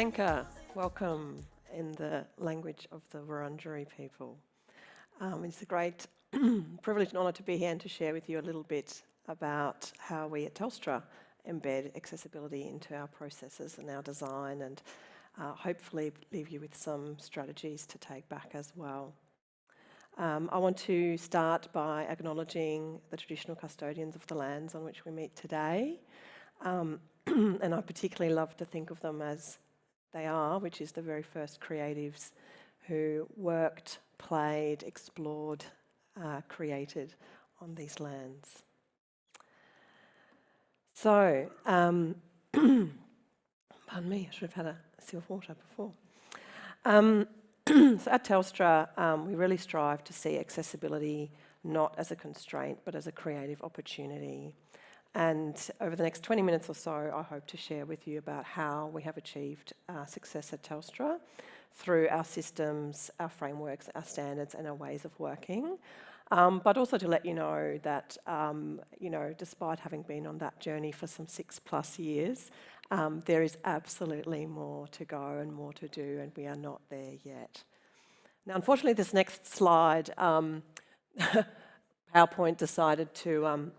Danka, welcome in the language of the Wurundjeri people. It's a great privilege and honour to be here and to share with you a little bit about how we at Telstra embed accessibility into our processes and our design, and hopefully leave you with some strategies to take back as well. I want to start by acknowledging the traditional custodians of the lands on which we meet today. And I particularly love to think of them as they are, which is the very first creatives who worked, played, explored, created on these lands. So, pardon me, I should have had a sip of water before. So at Telstra, we really strive to see accessibility not as a constraint, but as a creative opportunity. And over the next 20 minutes or so, I hope to share with you about how we have achieved success at Telstra through our systems, our frameworks, our standards and our ways of working. But also to let you know that, despite having been on that journey for some 6+ years, there is absolutely more to go and more to do, and we are not there yet. Now, unfortunately, this next slide, PowerPoint decided to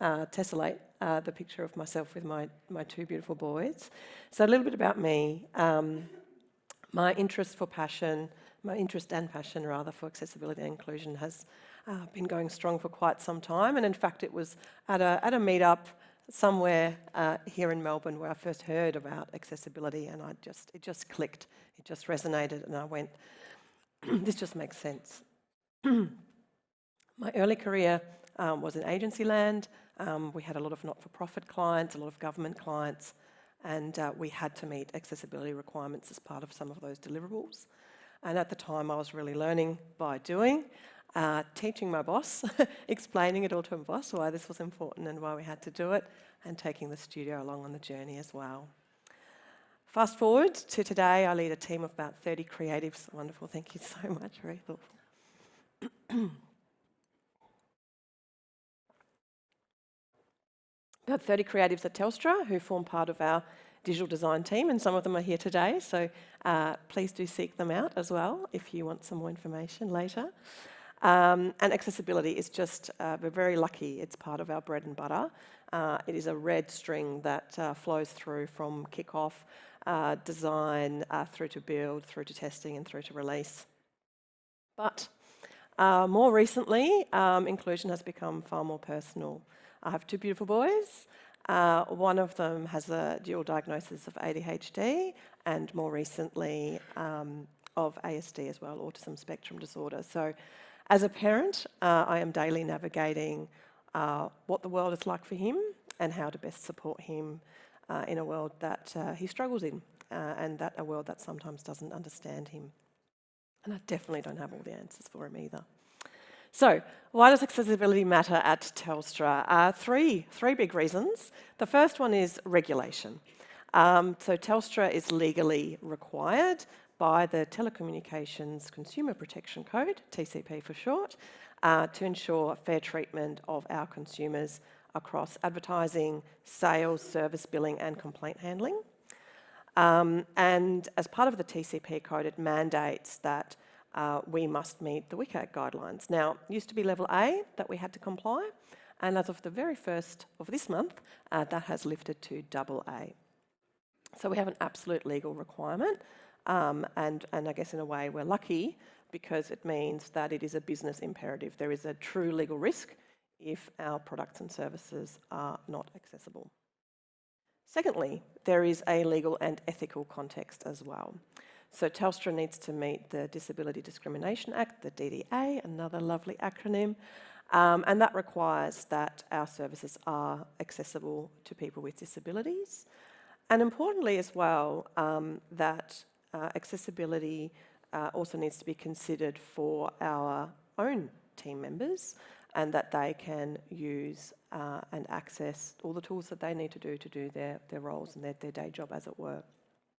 tessellate the picture of myself with my two beautiful boys. So a little bit about me. My interest and passion for accessibility and inclusion has been going strong for quite some time. And in fact, it was at a meetup somewhere here in Melbourne where I first heard about accessibility, and it just clicked, it just resonated, and I went, this just makes sense. My early career was in agency land. We had a lot of not-for-profit clients, a lot of government clients, and we had to meet accessibility requirements as part of some of those deliverables. And at the time, I was really learning by doing, teaching my boss, explaining it all to my boss why this was important and why we had to do it, and taking the studio along on the journey as well. Fast forward to today, I lead a team of about 30 creatives. Wonderful, thank you so much, very thoughtful. About 30 creatives at Telstra who form part of our digital design team, and some of them are here today, so please do seek them out as well if you want some more information later. And accessibility is just, we're very lucky, it's part of our bread and butter. It is a red string that flows through from kick-off, design, through to build, through to testing and through to release. But more recently, inclusion has become far more personal. I have two beautiful boys. One of them has a dual diagnosis of ADHD and more recently of ASD as well, autism spectrum disorder. So as a parent, I am daily navigating what the world is like for him and how to best support him in a world that he struggles in and that a world that sometimes doesn't understand him. And I definitely don't have all the answers for him either. So, why does accessibility matter at Telstra? Three big reasons. The first one is regulation. So Telstra is legally required by the Telecommunications Consumer Protection Code, TCP for short, to ensure fair treatment of our consumers across advertising, sales, service billing and complaint handling. And as part of the TCP code, it mandates that we must meet the WCAG guidelines. Now, it used to be level A that we had to comply, and as of the very first of this month, that has lifted to AA. So we have an absolute legal requirement, and I guess in a way we're lucky because it means that it is a business imperative. There is a true legal risk if our products and services are not accessible. Secondly, there is a legal and ethical context as well. So Telstra needs to meet the Disability Discrimination Act, the DDA, another lovely acronym, and that requires that our services are accessible to people with disabilities. And importantly as well, that accessibility also needs to be considered for our own team members, and that they can use and access all the tools that they need to do their roles and their day job, as it were.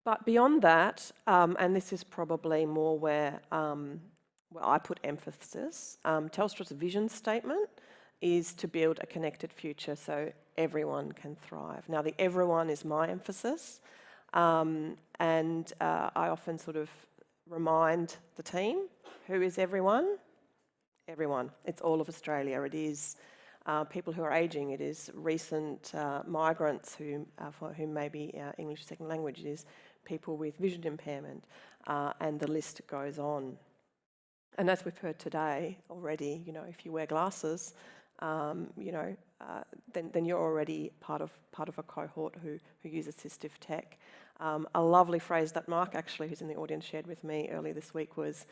But beyond that, and this is probably more where I put emphasis, Telstra's vision statement is to build a connected future so everyone can thrive. Now, the everyone is my emphasis. And I often sort of remind the team, who is everyone? Everyone. It's all of Australia. It is people who are ageing. It is recent migrants for whom maybe English second language. It is people with vision impairment, and the list goes on. And as we've heard today already, if you wear glasses, then you're already part of a cohort who use assistive tech. A lovely phrase that Mark, actually, who's in the audience, shared with me earlier this week was,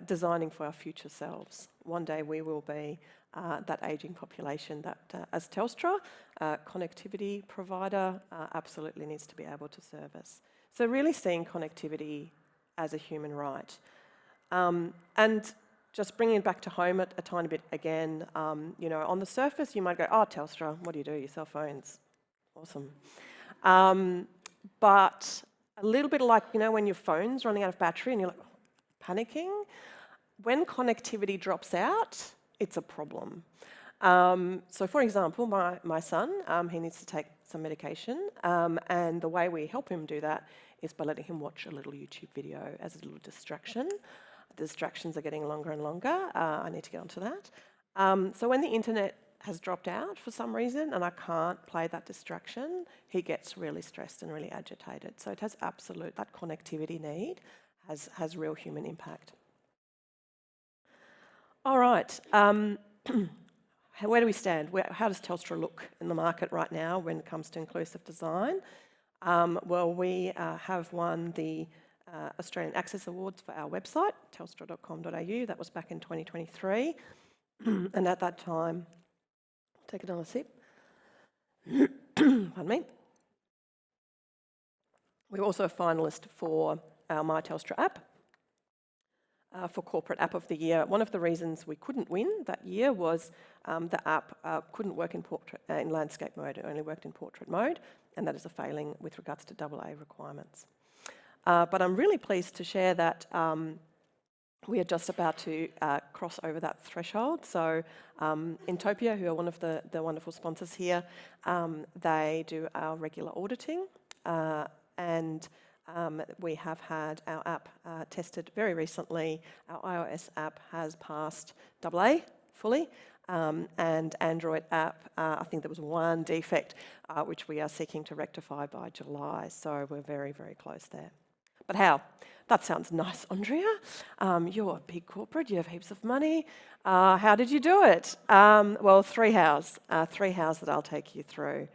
designing for our future selves. One day we will be that ageing population that, as Telstra, connectivity provider, absolutely needs to be able to service. So really seeing connectivity as a human right. And just bringing it back to home a tiny bit again, on the surface you might go, oh, Telstra, what do you do? Your cell phone's awesome. But a little bit like, when your phone's running out of battery and you're like panicking, when connectivity drops out, it's a problem. So for example, my son, he needs to take some medication, and the way we help him do that is by letting him watch a little YouTube video as a little distraction. The distractions are getting longer and longer. I need to get onto that. So when the internet has dropped out for some reason and I can't play that distraction, he gets really stressed and really agitated. So it has that connectivity need has real human impact. All right. Where do we stand? How does Telstra look in the market right now when it comes to inclusive design? Well, we have won the Australian Access Awards for our website, telstra.com.au. That was back in 2023. And at that time, take another sip. Pardon me. We were also a finalist for our My Telstra app for Corporate App of the Year. One of the reasons we couldn't win that year was the app couldn't work in landscape mode. It only worked in portrait mode, and that is a failing with regards to AA requirements. But I'm really pleased to share that we are just about to cross over that threshold. So Intopia, who are one of the wonderful sponsors here, they do our regular auditing, and we have had our app tested very recently. Our iOS app has passed AA fully, and Android app, I think there was one defect, which we are seeking to rectify by July. So we're very, very close there. But how? That sounds nice, Andrea. You're a big corporate, you have heaps of money. How did you do it? Well, three hows that I'll take you through.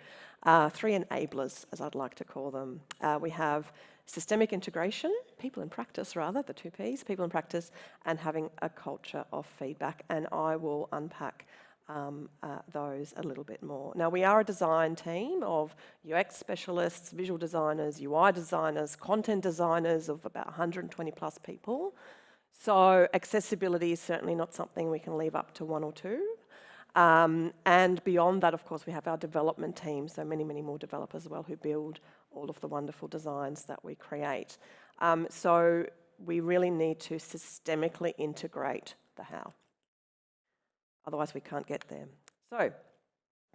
Three enablers, as I'd like to call them. We have systemic integration, people in practice rather, the two Ps, people in practice, and having a culture of feedback. And I will unpack those a little bit more. Now, we are a design team of UX specialists, visual designers, UI designers, content designers of about 120 plus people. So accessibility is certainly not something we can leave up to one or two. And beyond that, of course, we have our development team, so many, many more developers as well who build all of the wonderful designs that we create. So we really need to systemically integrate the how. Otherwise, we can't get there. So,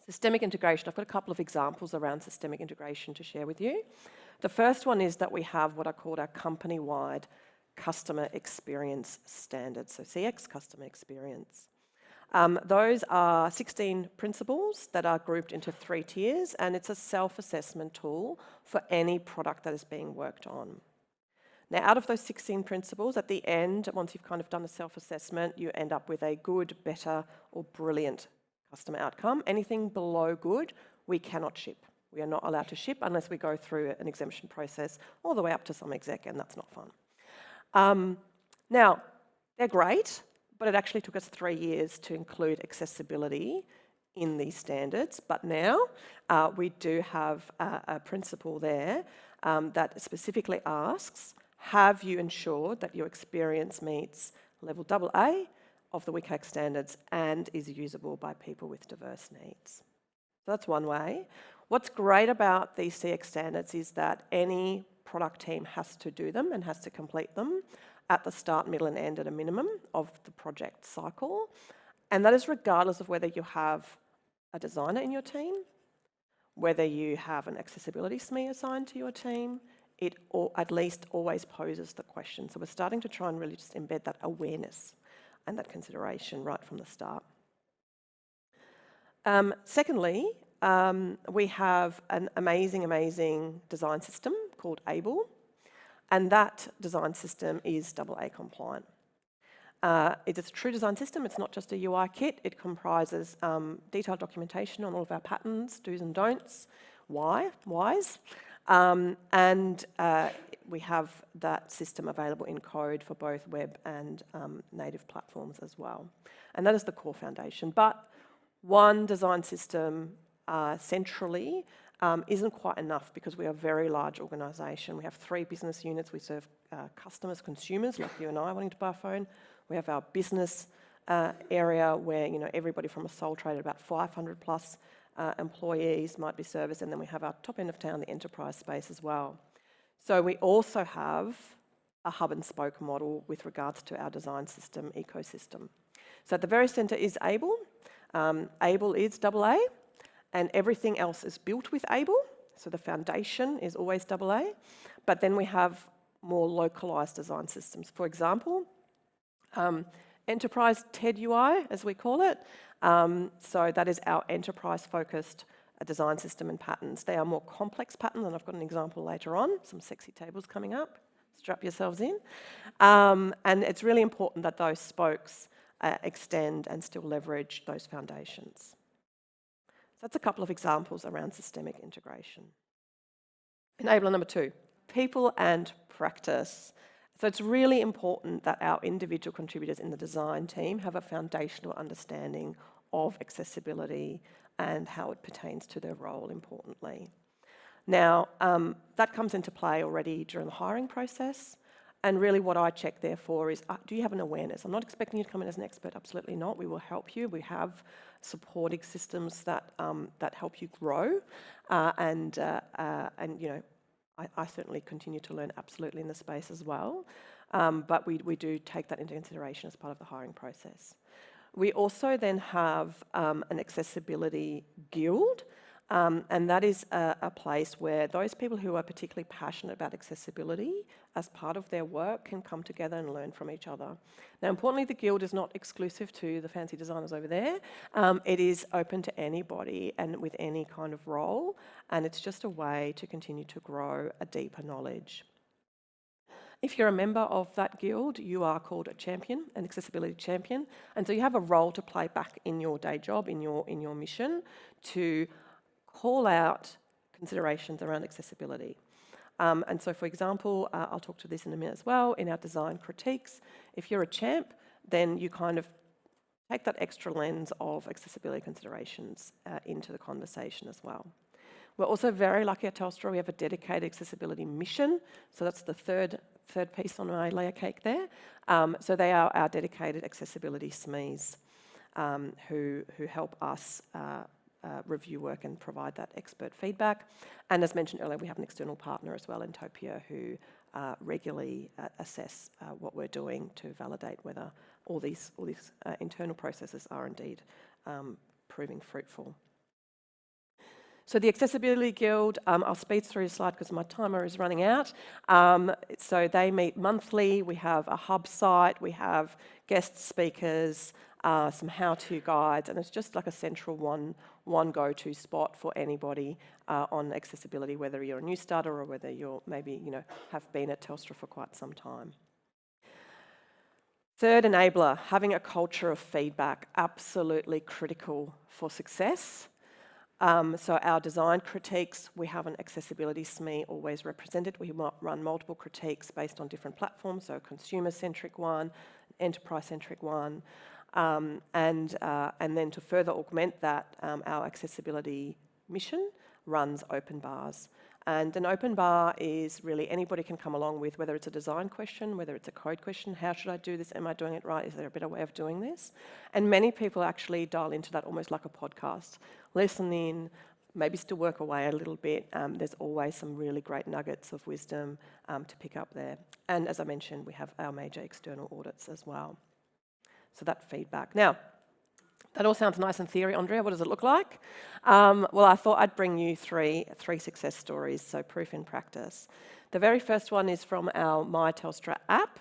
systemic integration. I've got a couple of examples around systemic integration to share with you. The first one is that we have what I call our company-wide customer experience standards, so CX, customer experience. Those are 16 principles that are grouped into 3 tiers, and it's a self-assessment tool for any product that is being worked on. Now, out of those 16 principles, at the end, once you've kind of done a self-assessment, you end up with a good, better, or brilliant customer outcome. Anything below good, we cannot ship. We are not allowed to ship unless we go through an exemption process all the way up to some exec, and that's not fun. Now, they're great, but it actually took us 3 years to include accessibility in these standards. But now we do have a principle there that specifically asks, have you ensured that your experience meets level AA of the WCAG standards and is usable by people with diverse needs? So that's one way. What's great about these CX standards is that any product team has to do them and has to complete them at the start, middle and end at a minimum of the project cycle. And that is regardless of whether you have a designer in your team whether you have an accessibility SME assigned to your team, it at least always poses the question. So we're starting to try and really just embed that awareness and that consideration right from the start. Secondly, we have an amazing design system called Able, and that design system is AA compliant. It's a true design system. It's not just a UI kit. It comprises detailed documentation on all of our patterns, do's and don'ts, whys, and we have that system available in code for both web and native platforms as well. And that is the core foundation. But one design system centrally isn't quite enough because we are a very large organisation. We have 3 business units. We serve customers, consumers like you and I wanting to buy a phone. We have our business area where everybody from a sole trader, about 500 plus employees might be serviced, and then we have our top end of town, the enterprise space as well. So we also have a hub and spoke model with regards to our design system ecosystem. So at the very centre is Able. Able is AA, and everything else is built with Able. So the foundation is always AA, but then we have more localised design systems. For example, Enterprise TED UI, as we call it. So that is our enterprise-focused design system and patterns. They are more complex patterns, and I've got an example later on, some sexy tables coming up. Strap yourselves in. And it's really important that those spokes extend and still leverage those foundations. So that's a couple of examples around systemic integration. Enabler number 2, people and practice. So it's really important that our individual contributors in the design team have a foundational understanding of accessibility and how it pertains to their role, importantly. Now, that comes into play already during the hiring process. And really what I check therefore is, do you have an awareness? I'm not expecting you to come in as an expert, absolutely not. We will help you. We have supporting systems that help you grow. I certainly continue to learn absolutely in the space as well. But we do take that into consideration as part of the hiring process. We also then have an accessibility guild. And that is a place where those people who are particularly passionate about accessibility as part of their work can come together and learn from each other. Now, importantly, the guild is not exclusive to the fancy designers over there. It is open to anybody and with any kind of role, and it's just a way to continue to grow a deeper knowledge. If you're a member of that guild, you are called a champion, an accessibility champion, and so you have a role to play back in your day job, in your mission, to call out considerations around accessibility. And so, for example, I'll talk to this in a minute as well, in our design critiques, if you're a champ, then you kind of take that extra lens of accessibility considerations into the conversation as well. We're also very lucky at Telstra, we have a dedicated accessibility mission, so that's the third piece on my layer cake there. So they are our dedicated accessibility SMEs who help us review work and provide that expert feedback. And as mentioned earlier, we have an external partner as well in Topia who regularly assess what we're doing to validate whether all these internal processes are indeed proving fruitful. So the Accessibility Guild, I'll speed through the slide because my timer is running out. So they meet monthly. We have a hub site. We have guest speakers, some how-to guides, and it's just like a central one go-to spot for anybody on accessibility, whether you're a new starter or whether you're maybe have been at Telstra for quite some time. Third enabler, having a culture of feedback, absolutely critical for success. So our design critiques, we have an accessibility SME always represented. We run multiple critiques based on different platforms, so a consumer-centric one, enterprise-centric one, and then to further augment that, our accessibility mission runs open bars. And an open bar is really anybody can come along with, whether it's a design question, whether it's a code question, how should I do this, am I doing it right, is there a better way of doing this? And many people actually dial into that almost like a podcast. Listen in, maybe still work away a little bit. There's always some really great nuggets of wisdom to pick up there. And as I mentioned, we have our major external audits as well. So that feedback. Now, That all sounds nice in theory, Andrea. What does it look like? Well, I thought I'd bring you three success stories, so proof in practice. The very first one is from our My Telstra app.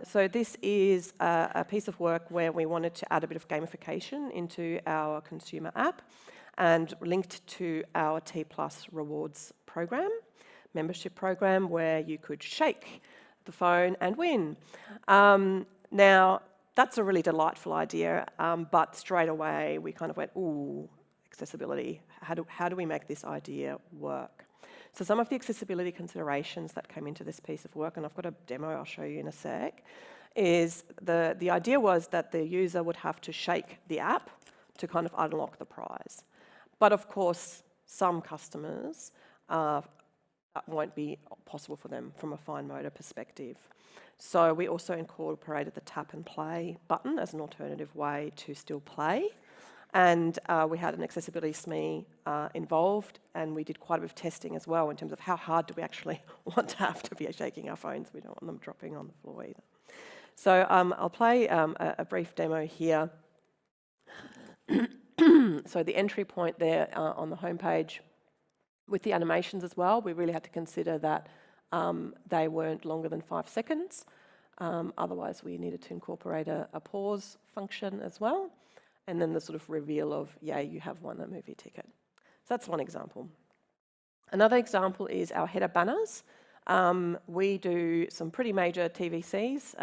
So this is a piece of work where we wanted to add a bit of gamification into our consumer app and linked to our T+ rewards program, membership program, where you could shake the phone and win. Now, that's a really delightful idea, but straight away we kind of went, ooh, accessibility. How do we make this idea work? So some of the accessibility considerations that came into this piece of work, and I've got a demo I'll show you in a sec, is the idea was that the user would have to shake the app to kind of unlock the prize. But of course, some customers, that won't be possible for them from a fine motor perspective. So we also incorporated the tap and play button as an alternative way to still play. And we had an accessibility SME involved, and we did quite a bit of testing as well in terms of how hard do we actually want to have to be shaking our phones. We don't want them dropping on the floor either. So I'll play a brief demo here. So the entry point there on the homepage, with the animations as well, we really had to consider that they weren't longer than 5 seconds. Otherwise, we needed to incorporate a pause function as well. And then the sort of reveal of, yeah, you have won a movie ticket. So that's one example. Another example is our header banners. We do some pretty major TVCs.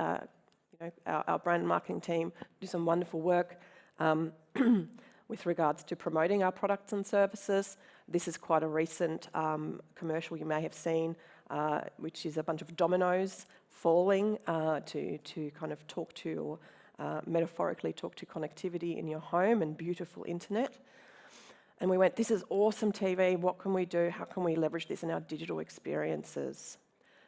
Our brand marketing team do some wonderful work with regards to promoting our products and services. This is quite a recent commercial you may have seen, which is a bunch of dominoes falling to kind of talk to, or metaphorically talk to connectivity in your home and beautiful internet. And we went, this is awesome TV, what can we do? How can we leverage this in our digital experiences?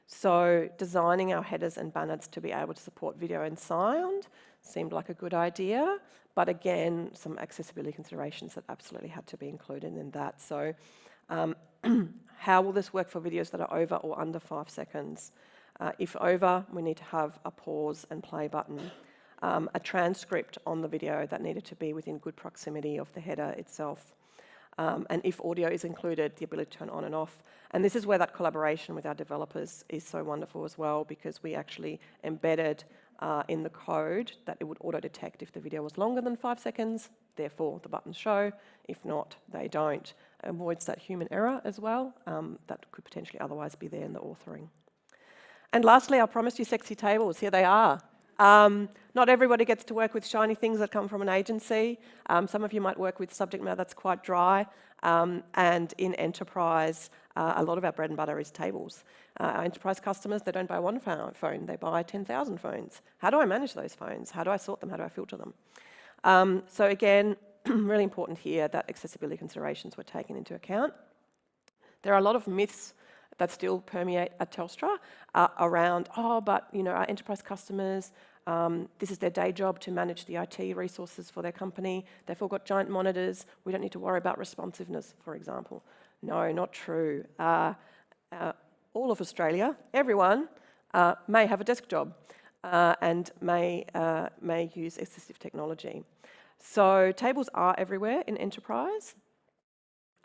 So designing our headers and banners to be able to support video and sound seemed like a good idea, but again, some accessibility considerations that absolutely had to be included in that. So how will this work for videos that are over or under 5 seconds? If over, we need to have a pause and play button. A transcript on the video that needed to be within good proximity of the header itself. And if audio is included, the ability to turn on and off. And this is where that collaboration with our developers is so wonderful as well, because we actually embedded in the code that it would auto-detect if the video was longer than 5 seconds, therefore the buttons show. If not, they don't. It avoids that human error as well that could potentially otherwise be there in the authoring. And lastly, I promised you sexy tables. Here they are. Not everybody gets to work with shiny things that come from an agency. Some of you might work with subject matter that's quite dry. And in enterprise, a lot of our bread and butter is tables. Our enterprise customers, they don't buy one phone, they buy 10,000 phones. How do I manage those phones? How do I sort them? How do I filter them? So again, really important here that accessibility considerations were taken into account. There are a lot of myths that still permeate at Telstra around, but our enterprise customers, this is their day job to manage the IT resources for their company. They've all got giant monitors. We don't need to worry about responsiveness, for example. No, not true. All of Australia, everyone, may have a desk job and may use assistive technology. So tables are everywhere in enterprise.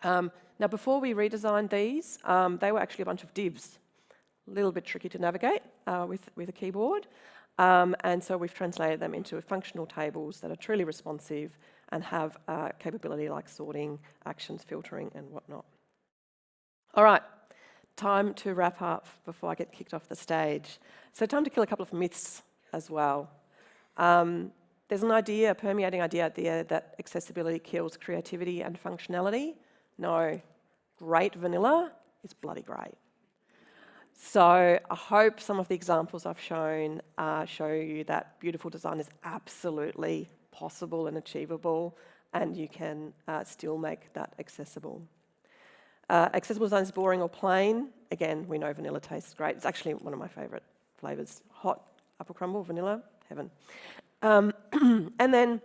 Now, before we redesigned these, they were actually a bunch of divs. A little bit tricky to navigate with a keyboard. And so we've translated them into functional tables that are truly responsive and have capability like sorting, actions, filtering, and whatnot. All right, time to wrap up before I get kicked off the stage. So time to kill a couple of myths as well. There's an idea, a permeating idea out there that accessibility kills creativity and functionality. No, great vanilla is bloody great. So I hope some of the examples I've shown show you that beautiful design is absolutely possible and achievable, and you can still make that accessible. Accessible design is boring or plain. Again, we know vanilla tastes great. It's actually one of my favourite flavours. Hot apple crumble, vanilla, heaven. And then,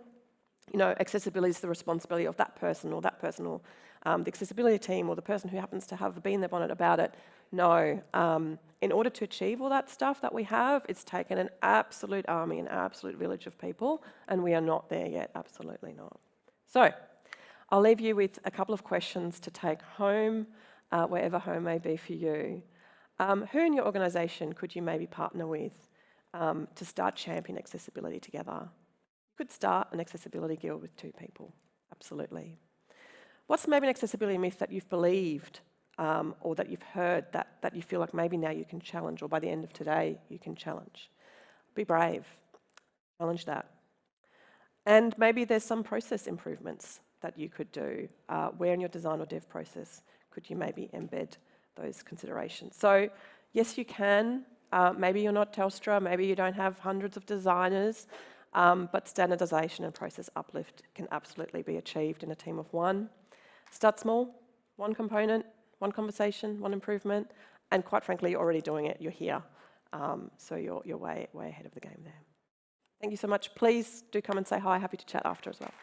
accessibility is the responsibility of that person or the accessibility team or the person who happens to have been there on it about it. No. In order to achieve all that stuff that we have, it's taken an absolute army, an absolute village of people, and we are not there yet, absolutely not. So, I'll leave you with a couple of questions to take home, wherever home may be for you. Who in your organisation could you maybe partner with to start championing accessibility together? You could start an accessibility guild with 2 people, absolutely. What's maybe an accessibility myth that you've believed or that you've heard that you feel like maybe now you can challenge, or by the end of today you can challenge? Be brave, challenge that. And maybe there's some process improvements that you could do. Where in your design or dev process could you maybe embed those considerations? So yes, you can. Maybe you're not Telstra, maybe you don't have hundreds of designers, but standardisation and process uplift can absolutely be achieved in a team of 1. Start small, 1 component, 1 conversation, 1 improvement, and quite frankly, you're already doing it, you're here. So you're way ahead of the game there. Thank you so much. Please do come and say hi, happy to chat after as well.